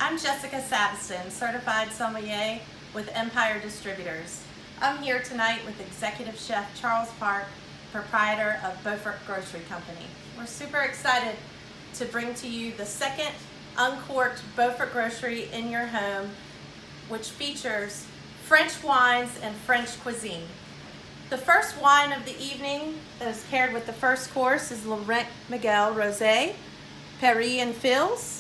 I'm Jessica Sabiston, Certified Sommelier with Empire Distributors. I'm here tonight with Executive Chef Charles Park, proprietor of Beaufort Grocery Company. We're super excited to bring to you the second Uncorked Beaufort Grocery in your home, which features French wines and French cuisine. The first wine of the evening that is paired with the first course is Laurent Miguel Rosé, Pairings and Fils.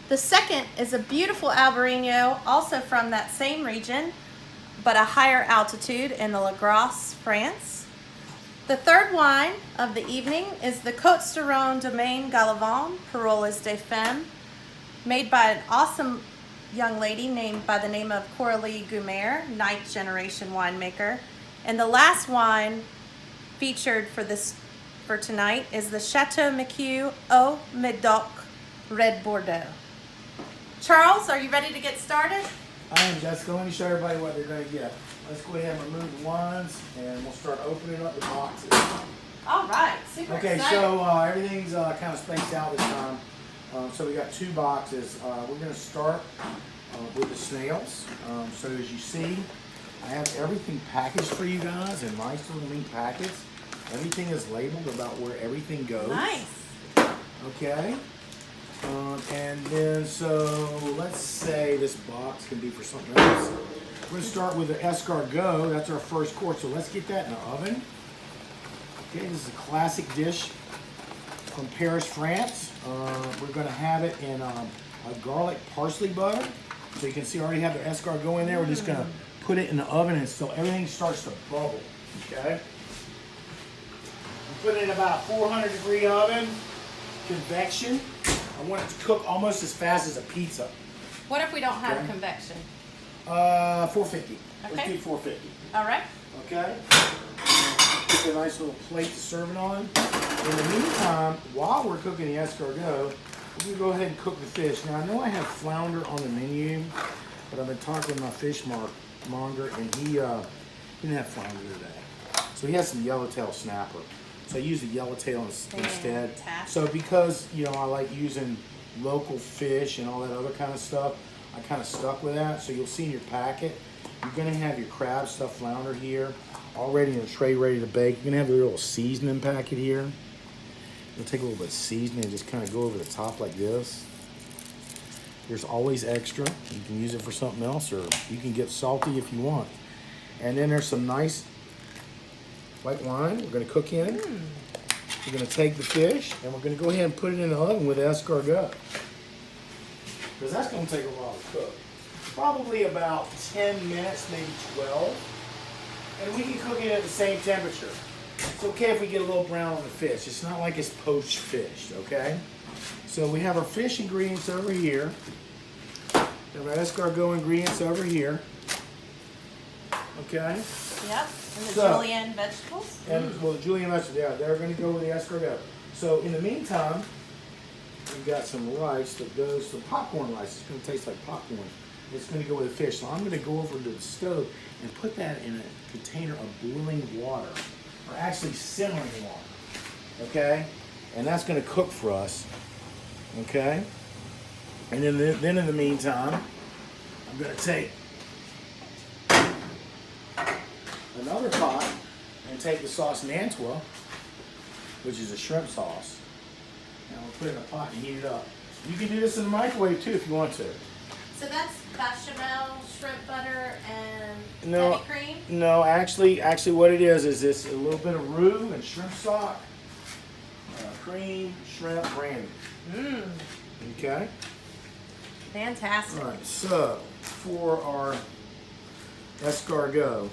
The second is a beautiful Albarino, also from that same region, but a higher altitude in the La Grasse, France. The third wine of the evening is the Côte-Saron Domaine Galavant, Paroles des Femmes, made by an awesome young lady named by the name of Coralie Gumer, ninth generation winemaker. And the last wine featured for tonight is the Chateau McHugh Au Médoc Red Bordeaux. Charles, are you ready to get started? I am, Jessica. Let me show everybody what they're going to get. Let's go ahead and remove the wines, and we'll start opening up the boxes. All right, super Okay, excited. so everything's kind of spaced out this time. So we got two boxes. We're going to start with the snails. So as you see, I have everything packaged for you guys in nice little neat packets. Everything is labeled about where everything goes. Nice. Okay. And then, so let's say this box can be for something else. We're going to start with the escargot. That's our first course. So let's get that in the oven. Okay, this is a classic dish from Paris, France. We're going to have it in a garlic parsley butter. So you can see I already have the escargot in there. We're just going to put it in the oven until everything starts to bubble. Okay. We put it in about 400-degree oven, convection. I want it to cook almost as fast as a pizza. What if we don't have convection? 450. Okay. Let's do 450. All right. Okay. Get a nice little plate to serve it on. In the meantime, while we're cooking the escargot, we're going to go ahead and cook the fish. Now, I know I have flounder on the menu, but I've been talking to my fish monger, and he didn't have flounder today. So he has some yellowtail snapper. So I use the yellowtail instead. Fantastic. So because, you know, I like using local fish and all that other kind of stuff, I kind of stuck with that. So you'll see in your packet, you're going to have your crab stuffed flounder here, already in a tray ready to bake. You're going to have a little seasoning packet here. You'll take a little bit of seasoning and just kind of go over the top like this. There's always extra. You can use it for something else, or you can get salty if you want. And then there's some nice white wine we're going to cook in. We're going to take the fish and we're going to go ahead and put it in the oven with escargot. Because that's going to take a while to cook. Probably about 10 minutes, maybe 12. And we can cook it at the same temperature. It's okay if we get a little brown on the fish. It's not like it's poached fish, okay? So we have our fish ingredients over here. We have our escargot ingredients over here. Okay? Yep. And the julienne vegetables. And well, the julienne vegetables, yeah, they're going to go with the escargot. So in the meantime, we've got some rice that goes, some popcorn rice. It's going to taste like popcorn. It's going to go with the fish. So I'm going to go over to the stove and put that in a container of boiling water, or actually simmering water. Okay? And that's going to cook for us. Okay? And then in the meantime, I'm going to take another pot and take the sauce Nantua, which is a shrimp sauce, and we'll put it in a pot and heat it up. You can do this in the microwave too if you want to. So that's bechamel, shrimp butter, and No, heavy cream? no, actually what it is this a little bit of roux and shrimp stock, cream, shrimp, brandy. Okay. Fantastic. All right. So for our escargot,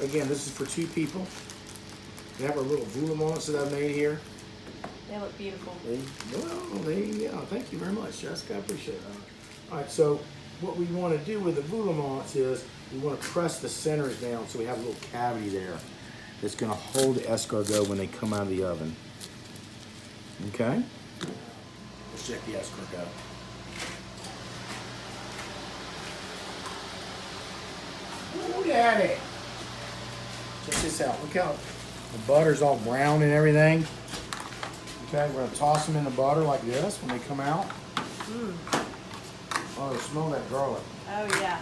again, this is for two people. We have our little voulaments that I made here. They look beautiful. Yeah, thank you very much, Jessica. I appreciate that. All right, so what we want to do with the voulaments is we want to press the centers down so we have a little cavity there that's going to hold the escargot when they come out of the oven. Okay? Let's check the escargot. Look at it. Check this out. Look how the butter's all brown and everything. Okay, we're gonna toss them in the butter like this when they come out. Oh, smell that garlic. Oh yeah,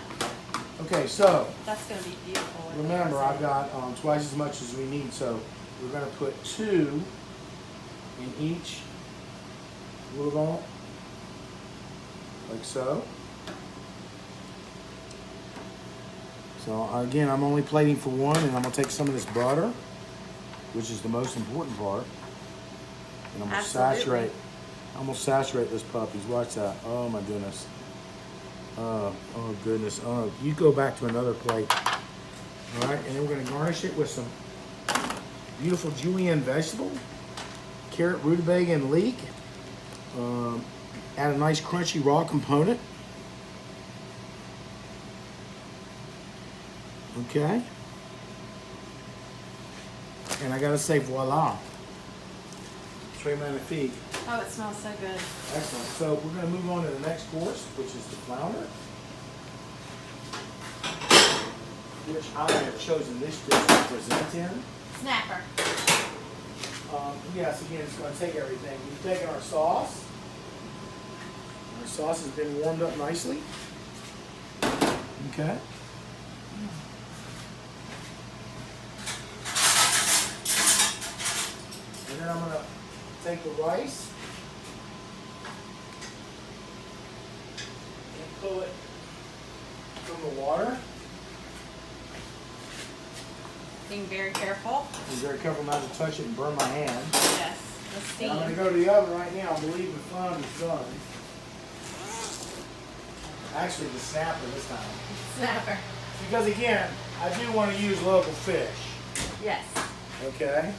Okay, so that's gonna be beautiful. with the remember, I've dressing. got twice as much as we need, so we're gonna put 2 in each little bowl, like so. So again, I'm only plating for 1, and I'm gonna take some of this butter, which is the most important part, and I'm gonna Absolutely. saturate this puppies. Watch that. Oh my goodness. Oh goodness. Oh, you go back to another plate. All right, and then we're gonna garnish it with some beautiful julienne vegetable, carrot, rutabaga, and leek. Add a nice crunchy raw component. Okay. And I gotta say, voila. Très magnifique. Oh, it smells so good. Excellent. So we're gonna move on to the next course, which is the flounder, which I have chosen this dish to present in. Snapper. Yes, again, it's going to take everything. We've taken our sauce. Our sauce has been warmed up nicely. Okay. And then I'm going to take the rice and pull it from the water. Being very careful. Be very careful not to touch it and burn my hand. Yes, the steam. And I'm going to go to the oven right now. I believe the flounder is done. Actually, the snapper this time. Snapper. Because again, I do want to use local fish. Yes. Okay?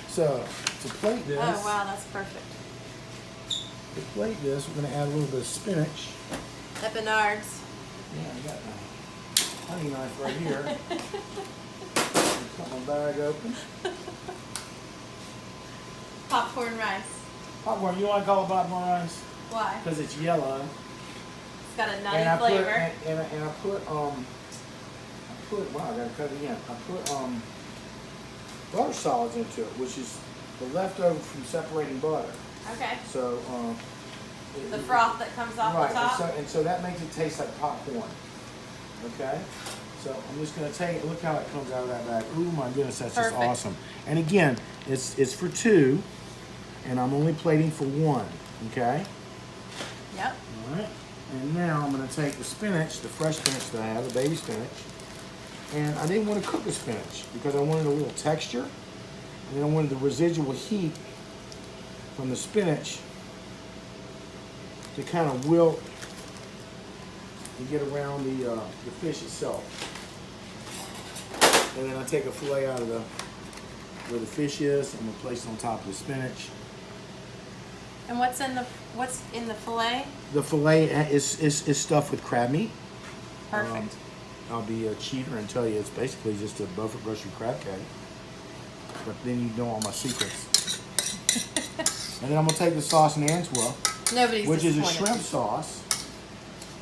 So, to plate this, Oh wow, that's perfect. we're going to add a little bit of spinach. Epinards. Yeah, I got my honey knife right here. Cut my bag open. Popcorn rice. Popcorn, you want to call it popcorn rice? Why? Because it's yellow. It's got a nutty And I flavor. put, wow, I gotta cut it again. I put butter solids into it, which is the leftover from separating butter. Okay. So, The froth that comes off right, the top. and so that makes it taste like popcorn. Okay? So I'm just gonna take it, look how it comes out of that bag. Ooh my goodness, that's Perfect. just awesome. And again, it's for 2, and I'm only plating for 1, okay? Yep. All right. And now I'm gonna take the spinach, the fresh spinach that I have, the baby spinach, and I didn't want to cook the spinach because I wanted a little texture, and then I wanted the residual heat from the spinach to kind of wilt and get around the fish itself. And then I take a fillet out of where the fish is, and I'm gonna place it on top of the spinach. And what's in the fillet? The fillet is stuffed with crab meat. Perfect. I'll be a cheater and tell you it's basically just a Beaufort grocery crab cake. But then you know all my secrets. And then I'm gonna take the sauce in Antwerp, Nobody's which is a disappointed. shrimp sauce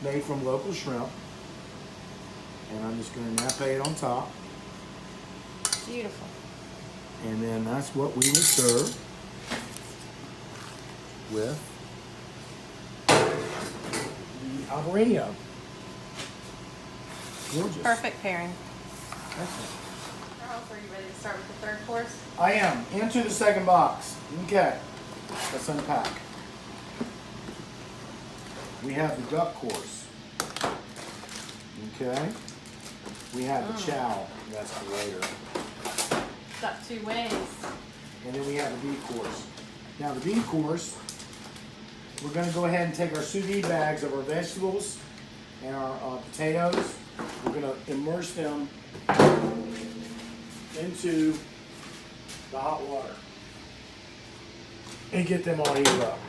made from local shrimp. And I'm just gonna nappe it on top. Beautiful. And then that's what we will serve with the Albarino. Gorgeous. Perfect pairing. Excellent. Charles, are you ready to start with the third course? I am. Into the second box. Okay. Let's unpack. We have the duck course. Okay. We have the chow. That's for later. Got 2 ways. And then we have the beef course. Now the beef course, we're going to go ahead and take our sous vide bags of our vegetables and our potatoes. We're going to immerse them into the hot water and get them all heated up.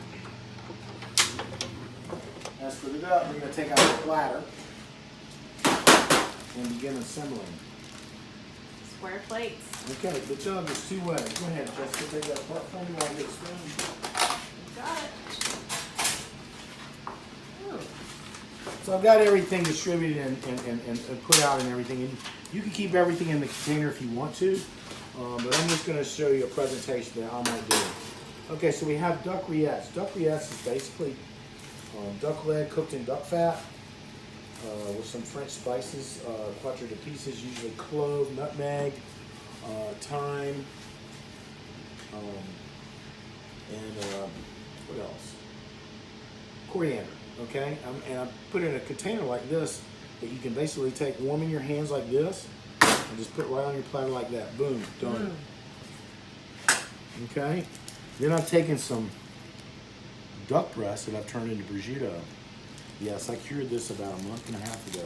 As for the duck, we're going to take out the platter and begin assembling. Square plates. Okay, the jug is 2 ways. Go ahead, Jessica, take that part from me while I get a spoon. You got it. Ooh. So I've got everything distributed and put out and everything. And you can keep everything in the container if you want to. but I'm just going to show you a presentation that I might do. Okay, so we have duck rillettes. Duck rillettes is basically duck leg cooked in duck fat with some French spices, quatre de pieces, usually clove, nutmeg, thyme, and what else? Coriander. Okay, and I put it in a container like this that you can basically take, warm in your hands like this, and just put right on your platter like that. Boom, done. Okay, then I've taken some duck breast that I've turned into prosciutto. Yes, I cured this about a month and a half ago,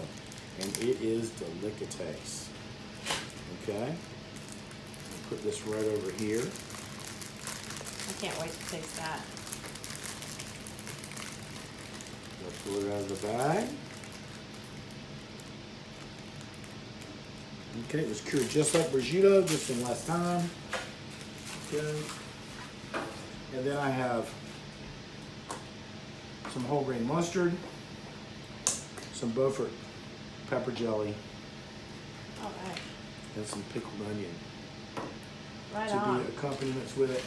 and it is delicatessen. Okay, put this right over here. I can't wait to taste that. Pull it out of the bag. Okay, it was cured just like prosciutto, just in less time. Okay. And then I have some whole grain mustard, some Beaufort pepper jelly, All right. and some pickled onion Right to on. be accompaniments with it.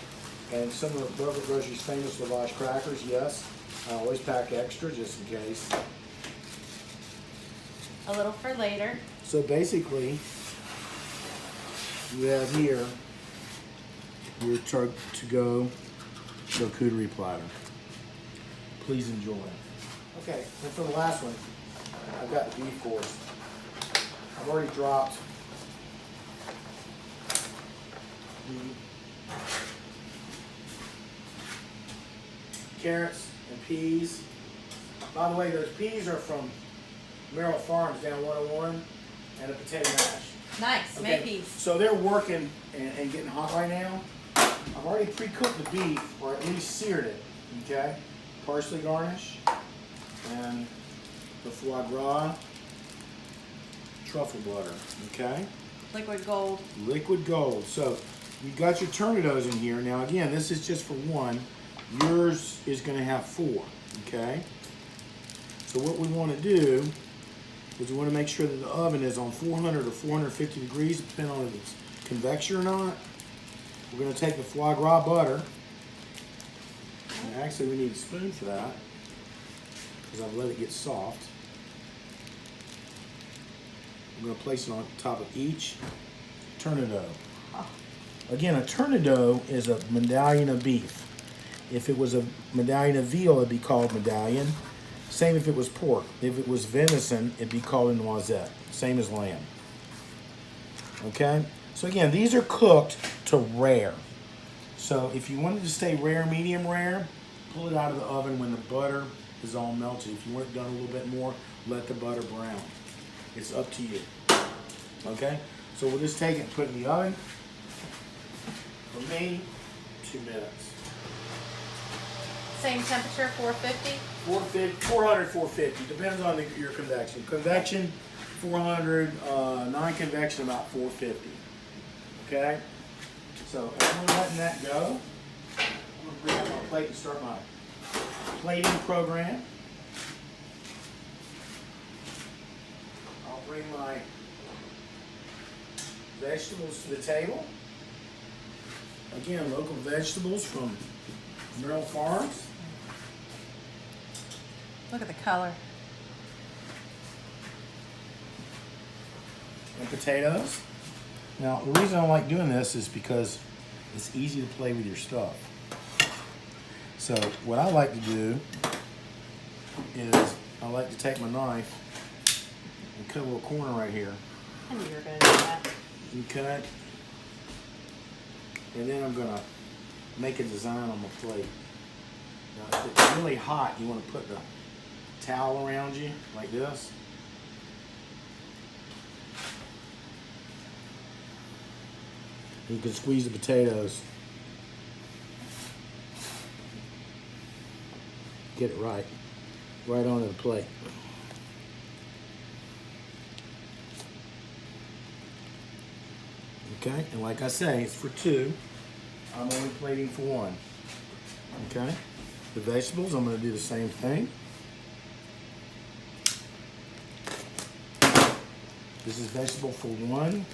And some of the Beaufort Grocery's famous lavage crackers, yes. I always pack extra just in case. A little for later. So basically, you have here your ToGo charcuterie platter. Please enjoy. Okay, and for the last one, I've got the beef course. I've already dropped the carrots and peas. By the way, those peas are from Merrill Farms down 101, and a potato mash. Nice, Okay, maybe. so they're working and getting hot right now. I've already pre-cooked the beef, or at least seared it, okay? Parsley garnish, and the foie gras, truffle butter, okay? Liquid gold. Liquid gold. So you got your tornadoes in here. Now again, this is just for one. Yours is going to have 4, okay? So what we want to do is we want to make sure that the oven is on 400 or 450 degrees, depending on if it's convection or not. We're going to take the foie gras butter. And actually, we need a spoon for that because I've let it get soft. I'm going to place it on top of each tornado. Again, a tornado is a medallion of beef. If it was a medallion of veal, it'd be called medallion. Same if it was pork. If it was venison, it'd be called a noisette. Same as lamb. Okay? So again, these are cooked to rare. So if you wanted to stay rare, medium rare, pull it out of the oven when the butter is all melted. If you want it done a little bit more, let the butter brown. It's up to you. Okay? So we'll just take it and put it in the oven. For me, 2 minutes. Same temperature, 450. 400, 450. Depends on your convection. Convection, 400. Non-convection, about 450. Okay? So as we're letting that go, I'm going to bring up my plate and start my plating program. I'll bring my vegetables to the table. Again, local vegetables from Merrill Farms. Look at the color. And potatoes. Now, the reason I like doing this is because it's easy to play with your stuff. So, what I like to do is I like to take my knife and cut a little corner right here. I knew you were going to do that. You cut, and then I'm going to make a design on my plate. Now, if it's really hot, you want to put the towel around you like this. You can squeeze the potatoes. Get it right onto the plate. Okay, and like I say, it's for 2. I'm only plating for 1. Okay, the vegetables, I'm going to do the same thing. This is vegetable for 1.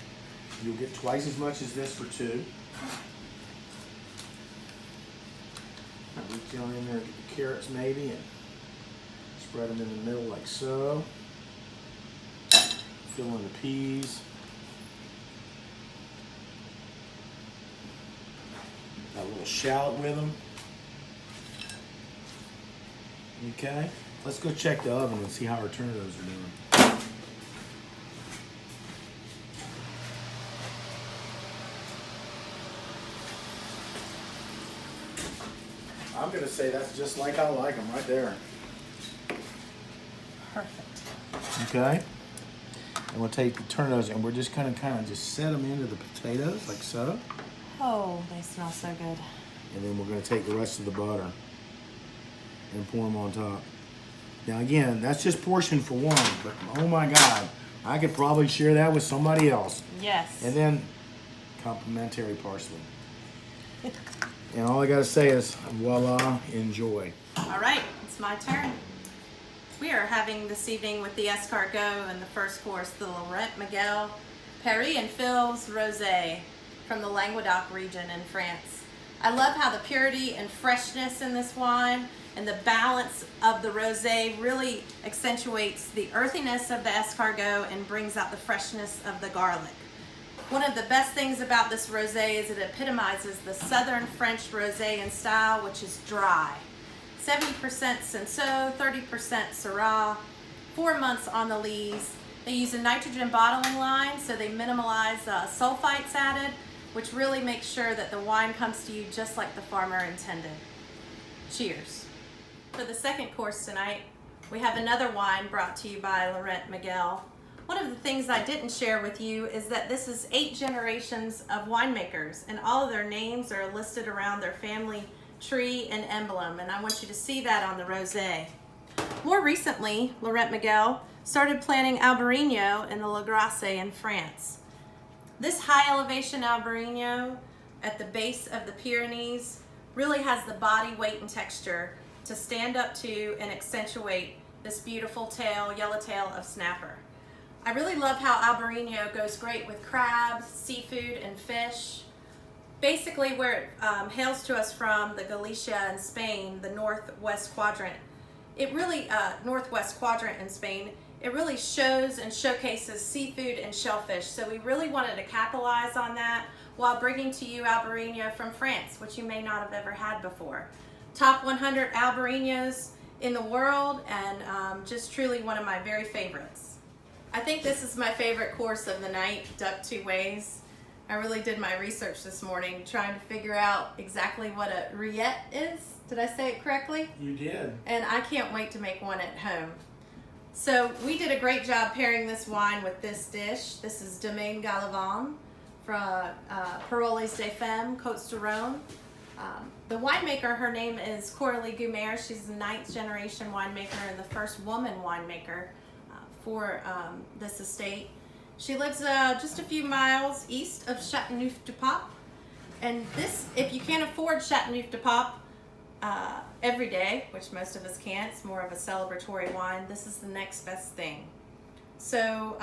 You'll get twice as much as this for 2. I'll reach down in there and get the carrots maybe and spread them in the middle like so. Fill in the peas. Got a little shallot with them. Okay, let's go check the oven and see how our tornadoes are doing. I'm gonna say that's just like I like them, right there. Perfect. Okay, and we'll take the tornadoes and we're just gonna kind of just set them into the potatoes like so. Oh, they smell so good. And then we're gonna take the rest of the butter and pour them on top. Now again, that's just portion for one, but oh my God, I could probably share that with somebody else. Yes. And then complimentary parsley. And all I gotta say is, voila, enjoy. All right, it's my turn. We are having this evening with the escargot and the first course, the Laurent Miguel Pairings and Fils Rosé from the Languedoc region in France. I love how the purity and freshness in this wine and the balance of the rosé really accentuates the earthiness of the escargot and brings out the freshness of the garlic. One of the best things about this rosé is it epitomizes the southern French rosé in style, which is dry. 70% Cinsault, 30% Syrah, 4 months on the lees. They use a nitrogen bottling line, so they minimize sulfites added, which really makes sure that the wine comes to you just like the farmer intended. Cheers. For the second course tonight, we have another wine brought to you by Laurent Miguel. One of the things I didn't share with you is that this is 8 generations of winemakers, and all of their names are listed around their family tree and emblem, and I want you to see that on the rosé. More recently, Laurent Miguel started planting Albarino in the La Grasse in France. This high elevation Albarino at the base of the Pyrenees really has the body, weight, and texture to stand up to and accentuate this beautiful tail, yellowtail of snapper. I really love how Albarino goes great with crabs, seafood, and fish. Basically, where it hails to us from, the Galicia in Spain, the northwest quadrant, it really, northwest quadrant in Spain, it really shows and showcases seafood and shellfish. So we really wanted to capitalize on that while bringing to you Albarino from France, which you may not have ever had before. Top 100 Albarinos in the world, and just truly one of my very favorites. I think this is my favorite course of the night, Duck Two Ways. I really did my research this morning trying to figure out exactly what a rillette is. Did I say it correctly? You did. And I can't wait to make one at home. So we did a great job pairing this wine with this dish. This is Domaine Galavant from Paroles des Femmes, Côtes du Rhône. The winemaker, her name is Coralie Gumer. She's the 9th generation winemaker and the first woman winemaker for this estate. She lives just a few miles east of Châteauneuf-du-Pape. And this, if you can't afford Châteauneuf-du-Pape every day, which most of us can't, it's more of a celebratory wine, this is the next best thing. So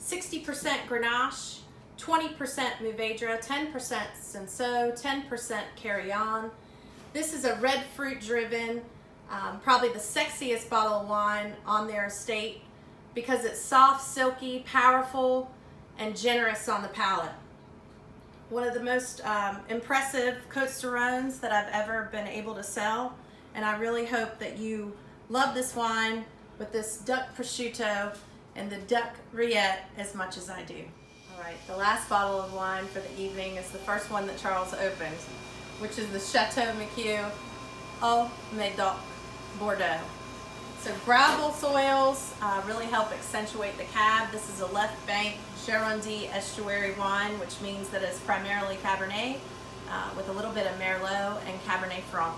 60% Grenache, 20% Mourvedre, 10% Cinsault, 10% Carillon. This is a red fruit driven, probably the sexiest bottle of wine on their estate because it's soft, silky, powerful, and generous on the palate. One of the most impressive Côtes du Rhônes that I've ever been able to sell, and I really hope that you love this wine with this duck prosciutto and the duck rillette as much as I do. All right, the last bottle of wine for the evening is the first one that Charles opened, which is the Chateau McHugh Au Médoc Bordeaux. So gravel soils really help accentuate the cab. This is a left bank Gironde estuary wine, which means that it's primarily Cabernet with a little bit of Merlot and Cabernet Franc.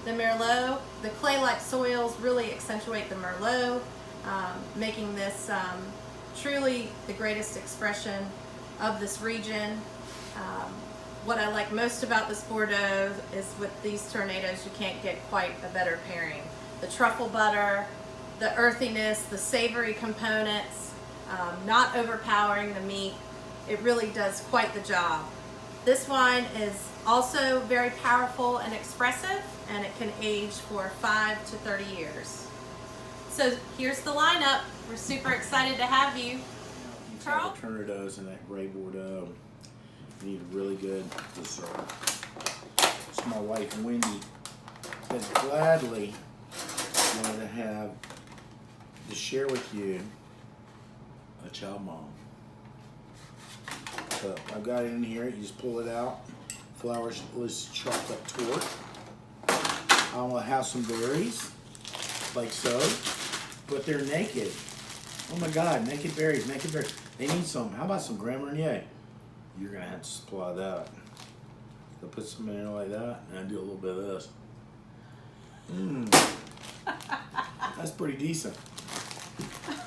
The Merlot, the clay-like soils really accentuate the Merlot, making this truly the greatest expression of this region. What I like most about this Bordeaux is with these tornadoes, you can't get quite a better pairing. The truffle butter, the earthiness, the savory components, not overpowering the meat. it really does quite the job. This wine is also very powerful and expressive, and it can age for 5 to 30 years. So here's the lineup. We're super excited to have you. You Charles? take a Turnardos and that gray Bordeaux. You need a really good dessert. It's my wife Wendy has gladly wanted to share with you a chow mom. So I've got it in here. You just pull it out. Flourless chocolate torte. I will have some berries, like so, but they're naked. Oh my God, naked berries, naked berries. They need some. How about some Grand Marnier? You're gonna have to supply that. So put some in there like that, and I do a little bit of this. That's pretty decent.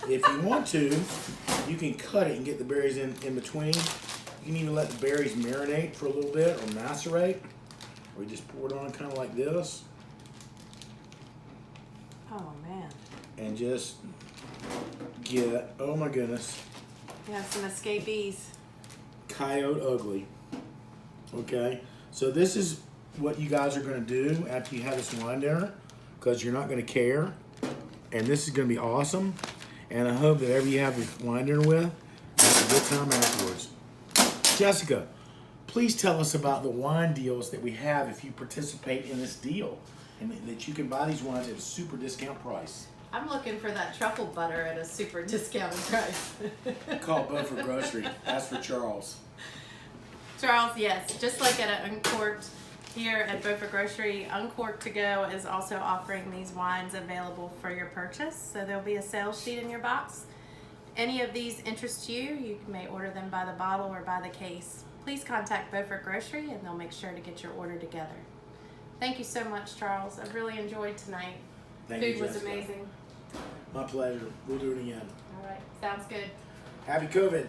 If you want to, you can cut it and get the berries in between. You can even let the berries marinate for a little bit or macerate. Or you just pour it on kind of like this. Oh man. And just get, oh my goodness, We have some escapees. Coyote Ugly. Okay, so this is what you guys are going to do after you have this wine dinner, because you're not going to care, and this is going to be awesome. And I hope that whoever you have your wine dinner with, have a good time afterwards. Jessica, please tell us about the wine deals that we have if you participate in this deal, and that you can buy these wines at a super discount price. I'm looking for that truffle butter at a super discounted price. Call Beaufort Grocery. Ask for Charles. Charles, yes, just like at Uncorked here at Beaufort Grocery, Uncorked to Go is also offering these wines available for your purchase. So there'll be a sales sheet in your box. Any of these interest you, you may order them by the bottle or by the case. Please contact Beaufort Grocery and they'll make sure to get your order together. Thank you so much, Charles. I've really enjoyed tonight. Thank you, Food was Jessica. amazing. My pleasure. We'll do it again. All right, sounds good. Happy COVID.